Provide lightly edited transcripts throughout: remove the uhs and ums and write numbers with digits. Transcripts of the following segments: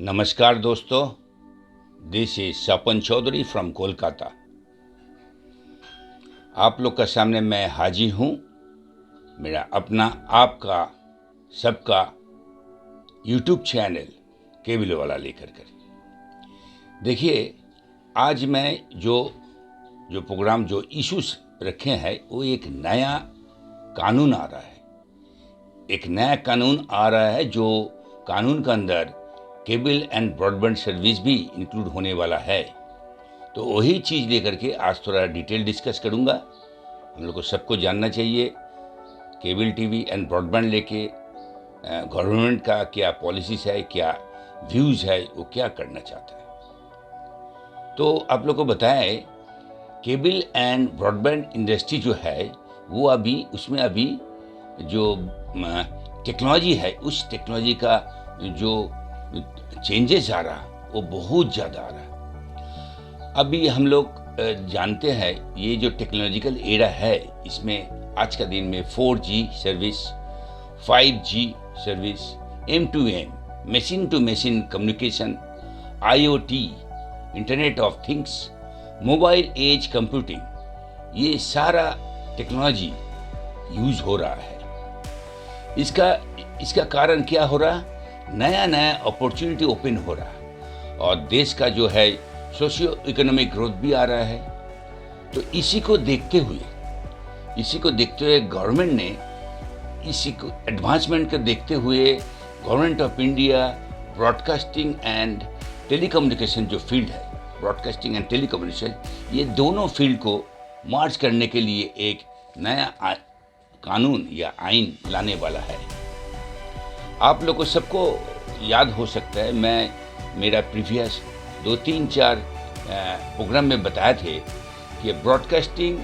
नमस्कार दोस्तों, this is Sapan Chaudhary from Kolkata. आप लोग का सामने मैं हाजिर हूँ, मेरा अपना आपका सबका यूट्यूब चैनल केबल वाला लेकर कर। देखिए, आज मैं जो प्रोग्राम जो इश्यूज रखे हैं वो एक नया कानून आ रहा है। एक नया कानून आ रहा है जो कानून के अंदर केबल एंड ब्रॉडबैंड सर्विस भी इंक्लूड होने वाला है। तो वही चीज़ लेकर के आज थोड़ा डिटेल डिस्कस करूँगा। हम लोग को सबको जानना चाहिए केबल टीवी एंड ब्रॉडबैंड लेके गवर्नमेंट का क्या पॉलिसीज है, क्या व्यूज़ है, वो क्या करना चाहता है। तो आप लोग को बताएं, केबल एंड ब्रॉडबैंड इंडस्ट्री जो है वो उसमें अभी जो टेक्नोलॉजी है, उस टेक्नोलॉजी का जो चेंजेस आ रहा वो बहुत ज़्यादा आ रहा। अभी हम लोग जानते हैं ये जो टेक्नोलॉजिकल एरा है, इसमें आज का दिन में 4G सर्विस, 5G सर्विस, M2M, machine to machine communication, IoT, internet of things, mobile edge computing, ये सारा टेक्नोलॉजी यूज हो रहा है। इसका कारण क्या हो रहा? नया नया अपॉर्चुनिटी ओपन हो रहा और देश का जो है सोशियो इकोनॉमिक ग्रोथ भी आ रहा है। तो इसी को देखते हुए गवर्नमेंट ने इसी को एडवांसमेंट को देखते हुए government of India broadcasting and telecommunication जो फील्ड है, ब्रॉडकास्टिंग एंड टेलीकम्युनिकेशन, ये दोनों फील्ड को मर्ज करने के लिए एक नया कानून या आइन लाने वाला है। आप लोग को सबको याद हो सकता है, मेरा प्रीवियस 2-3-4 प्रोग्राम में बताए थे कि ब्रॉडकास्टिंग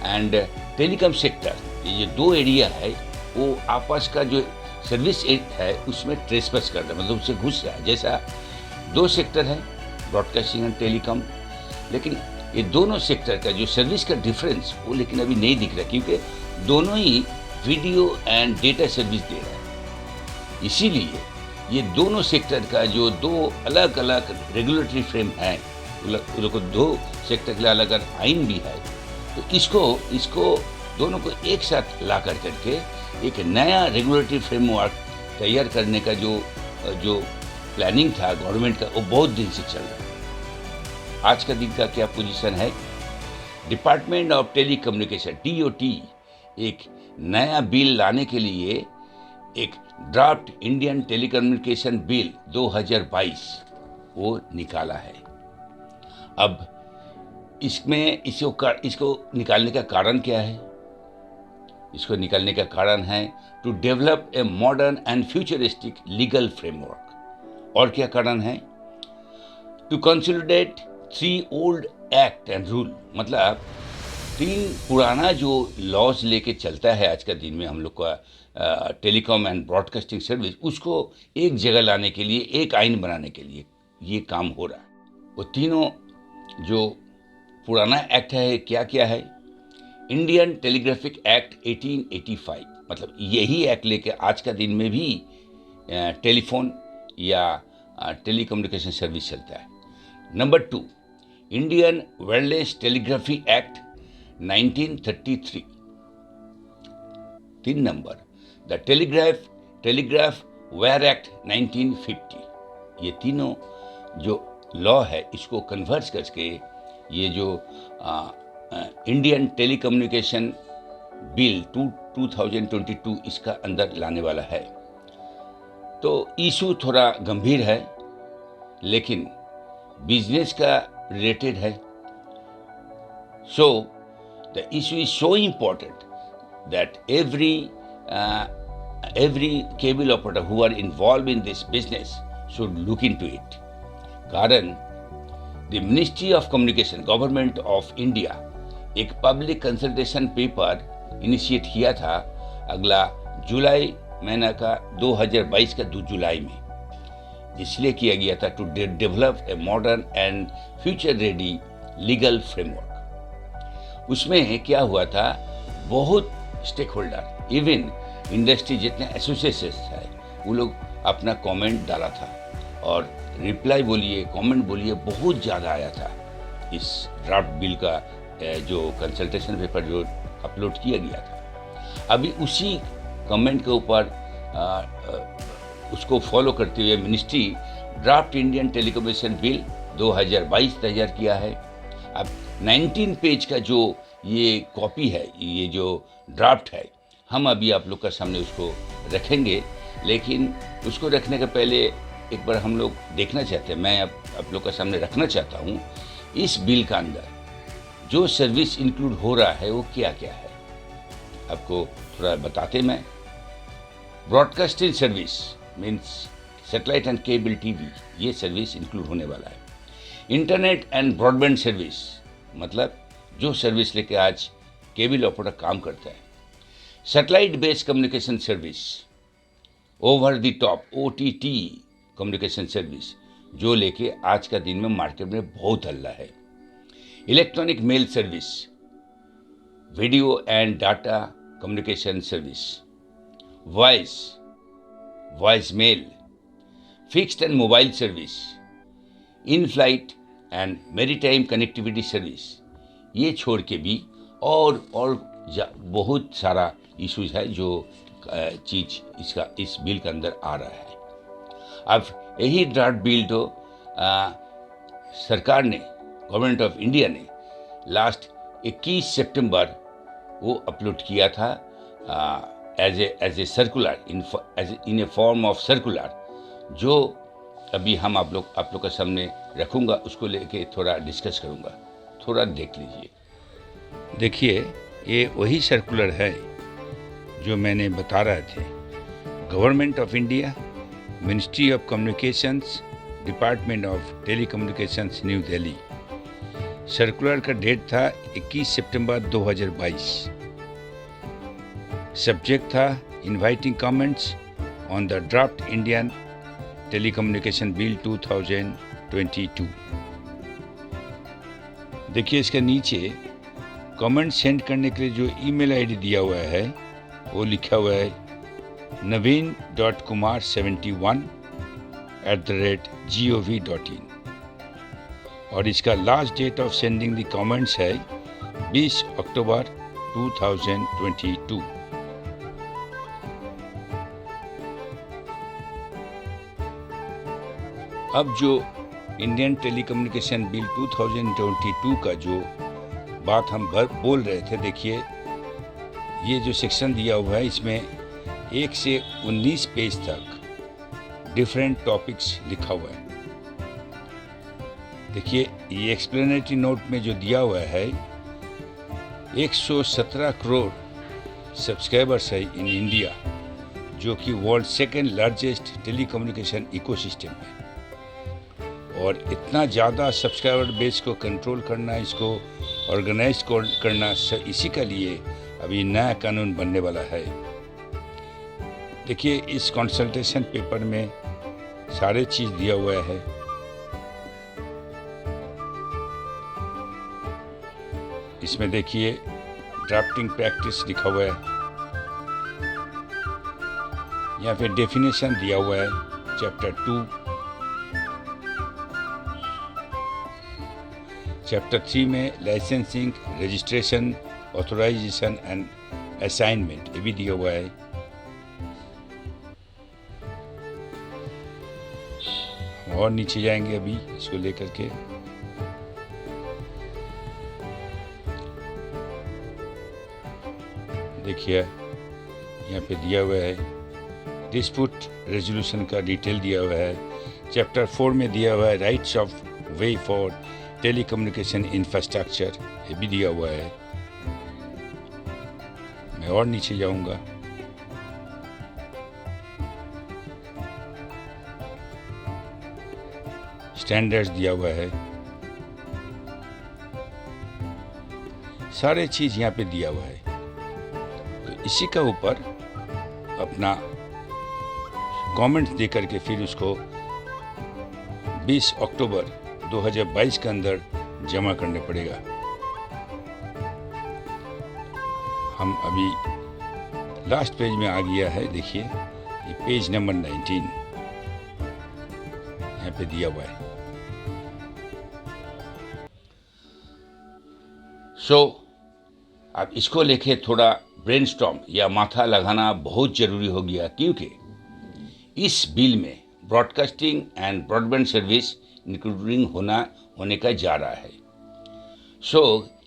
एंड टेलीकॉम सेक्टर, ये जो दो एरिया है वो आपस का जो सर्विस है उसमें ट्रेसपास कर रहा है, मतलब उससे घुस रहा है। जैसा दो सेक्टर है ब्रॉडकास्टिंग एंड टेलीकॉम, लेकिन ये दोनों सेक्टर का जो सर्विस का डिफरेंस वो लेकिन अभी नहीं दिख रहा, क्योंकि दोनों ही वीडियो एंड डेटा सर्विस दे रहा है। इसीलिए ये दोनों सेक्टर का जो दो अलग अलग रेगुलेटरी फ्रेम है, उन लोग को दो सेक्टर के लिए अलग अलग आइन भी है। तो इसको दोनों को एक साथ ला करके एक नया रेगुलेटरी फ्रेमवर्क तैयार करने का जो प्लानिंग था गवर्नमेंट का, वो बहुत दिन से चल रहा है। आज का दिन का क्या पोजीशन है? डिपार्टमेंट ऑफ टेलीकम्युनिकेशन DOT एक नया बिल लाने के लिए एक ड्राफ्ट इंडियन टेलीकम्युनिकेशन बिल 2022 वो निकाला है। अब इसको निकालने का कारण क्या है? इसको निकालने का कारण है to develop a modern and futuristic legal framework. और क्या कारण है? To consolidate 3 old act and rule, मतलब 3 पुराना जो लॉज लेके चलता है आज का दिन में हम लोग का टेलीकॉम एंड ब्रॉडकास्टिंग सर्विस, उसको एक जगह लाने के लिए, एक आइन बनाने के लिए ये काम हो रहा है। वो तीनों जो पुराना एक्ट है क्या क्या है? इंडियन टेलीग्राफिक एक्ट 1885, मतलब यही एक्ट लेके आज का दिन में भी टेलीफोन या टेलीकम्युनिकेशन सर्विस चलता है। Number 2, Indian wireless telegraphy act 1933। 3 number, the telegraph wire act 1950। ये तीनों जो लॉ है इसको कन्वर्ट करके ये जो इंडियन टेलीकम्युनिकेशन बिल 2022 इसका अंदर लाने वाला है। तो इशू थोड़ा गंभीर है, लेकिन बिजनेस का रिलेटेड है। So the issue is so important that every cable operator who are involved in this business should look into it. कारण the Ministry of Communication, Government of India, एक पब्लिक कंसल्टेशन पेपर इनिशिएट किया था अगला जुलाई महीना का 2022 का 2 जुलाई में। इसलिए किया गया था to develop a modern and future ready legal framework. उसमें क्या हुआ था, बहुत स्टेक होल्डर, इवन इंडस्ट्री जितने एसोसिएशन है वो लोग अपना कमेंट डाला था और रिप्लाई बोलिए, कमेंट बोलिए, बहुत ज़्यादा आया था इस ड्राफ्ट बिल का जो कंसल्टेशन पेपर जो अपलोड किया गया था। अभी उसी कमेंट के ऊपर उसको फॉलो करते हुए ministry draft Indian telecommunication bill 2022 तैयार किया है। अब 19 पेज का जो ये कॉपी है, ये जो ड्राफ्ट है, हम अभी आप लोग का सामने उसको रखेंगे। लेकिन उसको रखने के पहले एक बार हम लोग देखना चाहते हैं, मैं आप लोग का सामने रखना चाहता हूँ इस बिल का अंदर जो सर्विस इंक्लूड हो रहा है वो क्या क्या है, आपको थोड़ा बताते मैं। Broadcasting service means satellite and cable TV, ये सर्विस इंक्लूड होने वाला है। इंटरनेट एंड ब्रॉडबैंड सर्विस, मतलब जो सर्विस लेके आज केबल ऑपरेटर काम करता है। Satellite based communication service, over the top OTT communication service, जो लेके आज का दिन में मार्केट में बहुत हल्ला है। Electronic mail service, video and data communication service, voice mail, fixed and mobile service, in flight and maritime connectivity service. ये छोड़ के भी और बहुत सारा इश्यूज है जो चीज इस बिल के अंदर आ रहा है। अब यही ड्राफ्ट बिल तो सरकार ने, गवर्नमेंट ऑफ इंडिया ने लास्ट 21 सितंबर वो अपलोड किया था as a circular in a form of circular, जो अभी हम आप लोग के सामने रखूंगा, उसको लेके थोड़ा डिस्कस करूंगा, थोड़ा देख लीजिए। देखिए, ये वही सर्कुलर है जो मैंने बता रहे थे। Government of India, ministry of communications, department of telecommunications, new Delhi. Circular का डेट था 21 सितंबर 2022। सब्जेक्ट था inviting comments on the draft Indian telecommunication bill 2022। देखिए, इसके नीचे कमेंट सेंड करने के लिए जो ईमेल आईडी दिया हुआ है वो लिखा हुआ है naveen.kumar71@gov.in, और इसका last date of sending the comments है 20 अक्टूबर 2022। अब जो इंडियन टेलीकम्युनिकेशन बिल 2022 का जो बात हम बोल रहे थे, देखिए ये जो सेक्शन दिया हुआ है इसमें 1 से 19 पेज तक डिफरेंट टॉपिक्स लिखा हुआ है। देखिए, ये एक्सप्लेनेटरी नोट में जो दिया हुआ है 117 करोड़ सब्सक्राइबर्स है इन इंडिया, जो कि world second largest telecommunication ecosystem है। और इतना ज़्यादा सब्सक्राइबर बेस को कंट्रोल करना, इसको ऑर्गेनाइज करना, इसी का लिए अभी नया कानून बनने वाला है। देखिए, इस कंसल्टेशन पेपर में सारे चीज़ दिया हुआ है। इसमें देखिए ड्राफ्टिंग प्रैक्टिस लिखा हुआ है, यहाँ पे डेफिनेशन दिया हुआ है चैप्टर 2। चैप्टर 3 में licensing, registration, authorisation and assignment, ये भी दिया हुआ है। और नीचे जाएंगे अभी इसको लेकर के। देखिए, यहाँ पे दिया हुआ है डिस्प्यूट रेजोल्यूशन का डिटेल दिया हुआ है। चैप्टर 4 में दिया हुआ है rights of way for telecommunication infrastructure, ये भी दिया हुआ है। मैं और नीचे जाऊंगा। स्टैंडर्ड्स दिया हुआ है, सारे चीज यहाँ पे दिया हुआ है। तो इसी का ऊपर अपना कमेंट्स दे करके फिर उसको 20 अक्टूबर 2022 के अंदर जमा करने पड़ेगा। हम अभी लास्ट पेज में आ गया है। देखिए, ये पेज नंबर 19, यहाँ पे दिया हुआ है। अब इसको लेके थोड़ा ब्रेनस्टॉर्म या माथा लगाना बहुत जरूरी हो गया, क्योंकि इस बिल में broadcasting and broadband service including होने का जा रहा है।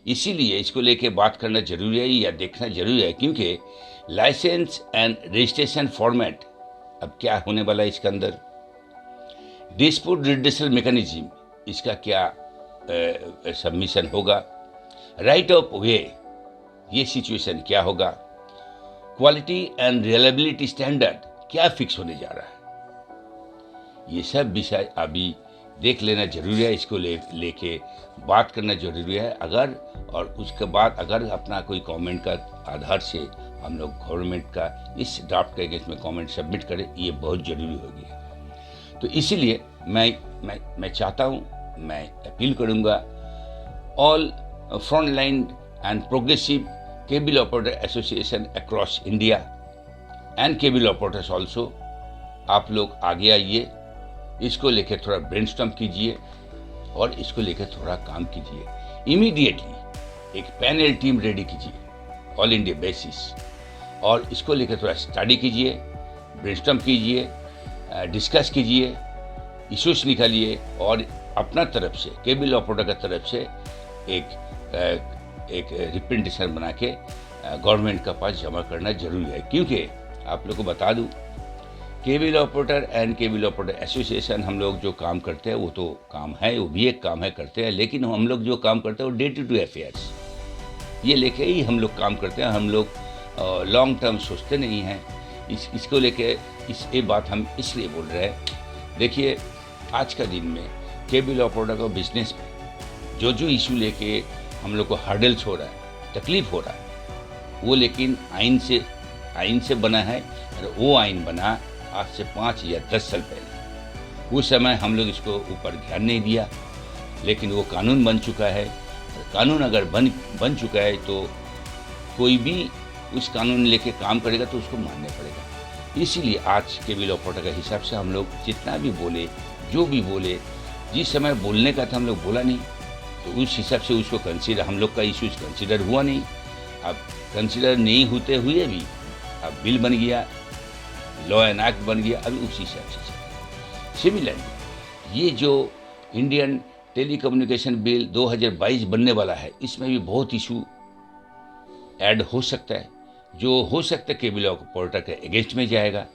इसीलिए इसको लेके बात करना जरूरी है या देखना जरूरी है, क्योंकि लाइसेंस एंड रजिस्ट्रेशन फॉर्मेट अब क्या होने वाला है इसके अंदर, डिस्प्यूट रिड्रेसल मैकेनिज्म इसका क्या सबमिशन होगा, राइट ऑफ वे ये सिचुएशन क्या होगा, क्वालिटी एंड रिलायबिलिटी स्टैंडर्ड क्या फिक्स होने जा रहा है, ये सब विषय अभी देख लेना जरूरी है। इसको लेके बात करना जरूरी है। अगर और उसके बाद अगर अपना कोई कमेंट का आधार से हम लोग गवर्नमेंट का इस ड्राफ्ट के अगेंस्ट में कमेंट सबमिट करें, ये बहुत जरूरी हो गया। तो इसीलिए मैं चाहता हूँ, मैं अपील करूँगा all front line and progressive cable operator association across India and cable operators also, आप लोग आगे आइए, इसको लेकर थोड़ा ब्रेनस्टॉर्म कीजिए और इसको लेकर थोड़ा काम कीजिए। इमीडिएटली एक पैनल टीम रेडी कीजिए ऑल इंडिया बेसिस, और इसको लेकर थोड़ा स्टडी कीजिए, ब्रेनस्टॉर्म कीजिए, डिस्कस कीजिए, इश्यूज निकालिए, और अपना तरफ से केबल ऑपरेटर का तरफ से एक रिप्रेजेंटेशन बना के गवर्नमेंट का पास जमा करना जरूरी है। क्योंकि आप लोग को बता दूं, cable operator and cable operator association हम लोग जो काम करते हैं वो तो काम है, वो भी एक काम है, करते हैं, लेकिन हम लोग जो काम करते हैं वो डे टू डे अफेयर्स ये लेके ही हम लोग काम करते हैं। हम लोग लॉन्ग टर्म सोचते नहीं हैं। इसको लेके ये बात हम इसलिए बोल रहे हैं। देखिए, आज का दिन में केबल ऑपरेटर को बिजनेस में जो इशू लेके हम लोग को हर्डल्स हो रहा है, तकलीफ हो रहा है, वो लेकिन आइन से बना है। और वो आइन बना आज से 5 या 10 साल पहले। उस समय हम लोग इसको ऊपर ध्यान नहीं दिया, लेकिन वो कानून बन चुका है। कानून अगर बन चुका है तो कोई भी उस कानून लेके काम करेगा तो उसको मानना पड़ेगा। इसीलिए आज केबल ऑपरेटर के हिसाब से हम लोग जितना भी बोले, जो भी बोले, जिस समय बोलने का था हम लोग बोला नहीं, तो उस हिसाब से उसको कंसीडर, हम लोग का इशूज कंसीडर हुआ नहीं। अब कंसीडर नहीं होते हुए भी अब बिल बन गया, लॉ एंड एक्ट बन गया, अभी उसी हिसाब से चलेगा। सिमिलरली ये जो इंडियन टेलीकम्युनिकेशन बिल 2022 बनने वाला है, इसमें भी बहुत इशू ऐड हो सकता है, जो हो सकता है केबल ऑपरेटर के अगेंस्ट में जाएगा।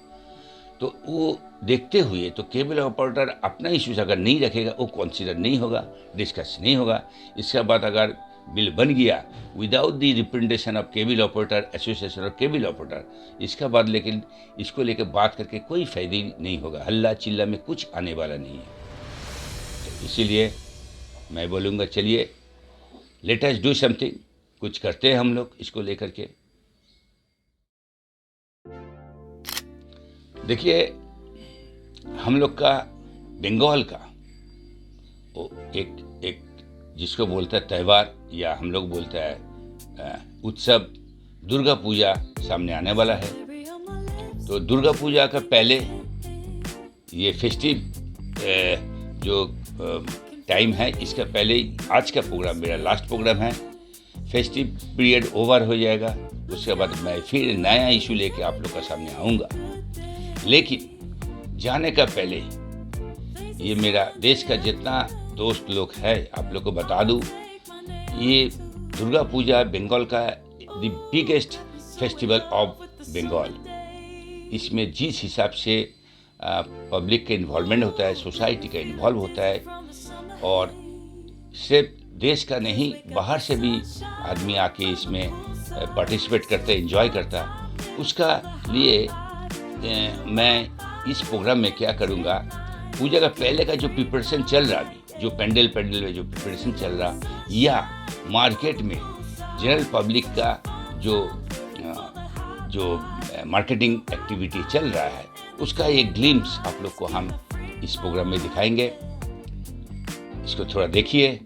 तो वो देखते हुए तो केबल ऑपरेटर अपना इश्यूज अगर नहीं रखेगा, वो कंसीडर नहीं होगा, डिस्कस नहीं होगा। इसके बाद अगर बिल बन गया without the representation of cable operator association और केबल ऑपरेटर, इसका बाद लेकिन इसको लेकर बात करके कोई फायदा नहीं होगा, हल्ला चिल्ला में कुछ आने वाला नहीं है। तो इसीलिए मैं बोलूँगा, चलिए लेट अस डू समथिंग, कुछ करते हैं हम लोग इसको लेकर के। देखिए, हम लोग का बंगाल का वो एक जिसको बोलता है त्यौहार, या हम लोग बोलते हैं उत्सव, दुर्गा पूजा सामने आने वाला है। तो दुर्गा पूजा का पहले ये फेस्टिव जो टाइम है, इसका पहले आज का प्रोग्राम मेरा लास्ट प्रोग्राम है। फेस्टिव पीरियड ओवर हो जाएगा, उसके बाद मैं फिर नया इशू लेके आप लोग का सामने आऊँगा। लेकिन जाने का पहले ये मेरा देश का जितना दोस्त लोग है, आप लोग को बता दूँ, ये दुर्गा पूजा बंगाल का the biggest festival of Bengal. इसमें जिस हिसाब से पब्लिक का इन्वॉल्वमेंट होता है, सोसाइटी का इन्वॉल्व होता है, और सिर्फ देश का नहीं, बाहर से भी आदमी आके इसमें पार्टिसिपेट करता है, एंजॉय करता है, उसका लिए मैं इस प्रोग्राम में क्या करूँगा, पूजा का पहले का जो प्रिपरेशन चल रहा अभी, जो पेंडल में जो प्रिपरेशन चल रहा, या मार्केट में जनरल पब्लिक का जो मार्केटिंग एक्टिविटी चल रहा है, उसका एक ग्लिम्स आप लोग को हम इस प्रोग्राम में दिखाएंगे। इसको थोड़ा देखिए,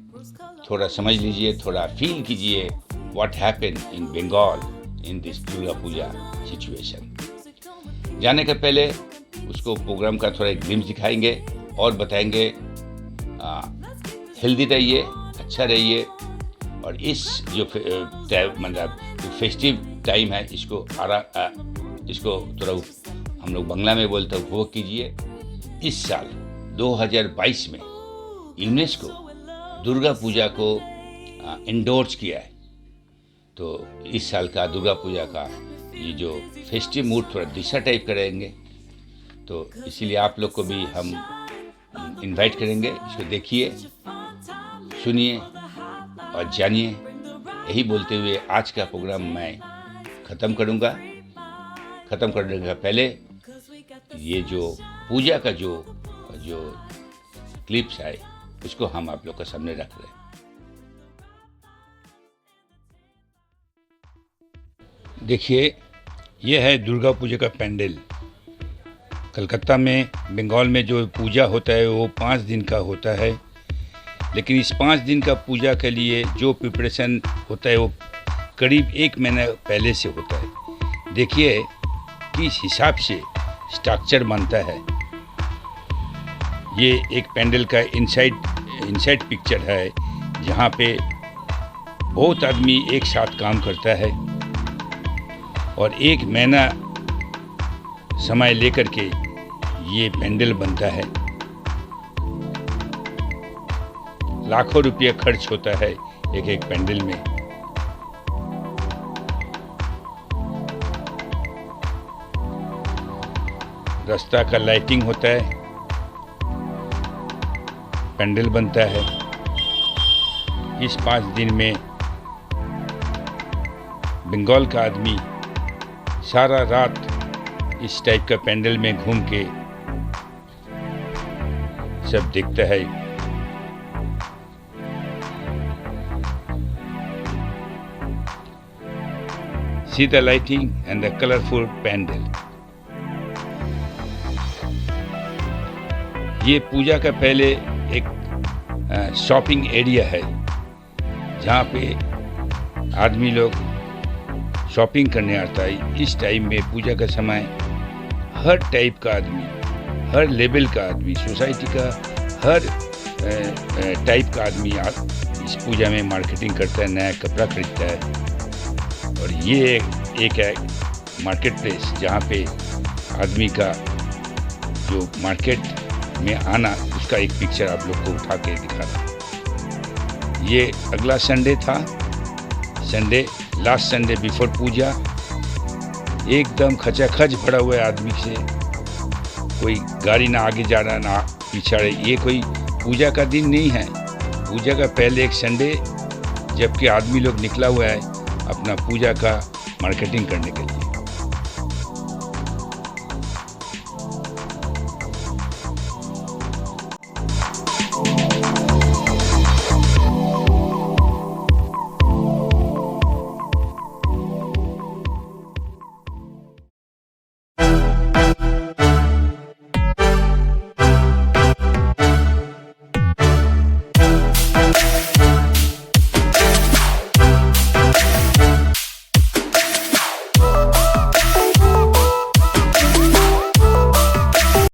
थोड़ा समझ लीजिए, थोड़ा फील कीजिए what happen in Bengal in this Durga Puja situation. जाने के पहले उसको प्रोग्राम का थोड़ा एक ग्लिम्स दिखाएंगे, और बताएंगे। हेल्दी रहिए, अच्छा रहिए, और इस जो मतलब फेस्टिव टाइम है इसको थोड़ा हम लोग बांग्ला में बोलते हैं उपभोग कीजिए। इस साल 2022 में यूनेस्को दुर्गा पूजा को इंडोर्स किया है, तो इस साल का दुर्गा पूजा का ये जो फेस्टिव मूड थोड़ा दूसरा टाइप करेंगे, तो इसीलिए आप लोग को भी हम इनवाइट करेंगे। इसको देखिए, सुनिए और जानिए। यही बोलते हुए आज का प्रोग्राम मैं ख़त्म करूँगा। ख़त्म करने का पहले ये जो पूजा का जो क्लिप्स है उसको हम आप लोग के सामने रख रहे हैं। देखिए, ये है दुर्गा पूजा का पैंडल। कलकत्ता में, बंगाल में जो पूजा होता है वो 5 दिन का होता है, लेकिन इस 5 दिन का पूजा के लिए जो प्रिपरेशन होता है वो करीब 1 महीना पहले से होता है। देखिए किस हिसाब से स्ट्रक्चर बनता है। ये एक पैंडल का इनसाइड पिक्चर है, जहाँ पे बहुत आदमी एक साथ काम करता है और 1 महीना समय लेकर के ये पैंडल बनता है। लाखों रुपये खर्च होता है एक पैंडल में। रास्ता का लाइटिंग होता है, पैंडल बनता है। इस 5 दिन में बंगाल का आदमी सारा रात इस टाइप का पैंडल में घूम के सब देखता है। See the lighting and the colorful pandal. ये पूजा का पहले एक शॉपिंग एरिया है, जहाँ पे आदमी लोग शॉपिंग करने आता है। इस टाइम में पूजा का समय हर टाइप का आदमी, हर लेवल का आदमी, सोसाइटी का हर टाइप का आदमी इस पूजा में मार्केटिंग करता है, नया कपड़ा खरीदता है। और ये एक है मार्केट प्लेस, जहाँ पे आदमी का जो मार्केट में आना उसका एक पिक्चर आप लोग को उठा के दिखा रहा। ये अगला संडे था, लास्ट संडे बिफोर पूजा। एकदम खचाखच भरा हुआ है आदमी से, कोई गाड़ी ना आगे जा रहा ना पीछे। ये कोई पूजा का दिन नहीं है, पूजा का पहले एक संडे, जबकि आदमी लोग निकला हुआ है अपना पूजा का मार्केटिंग करने के लिए।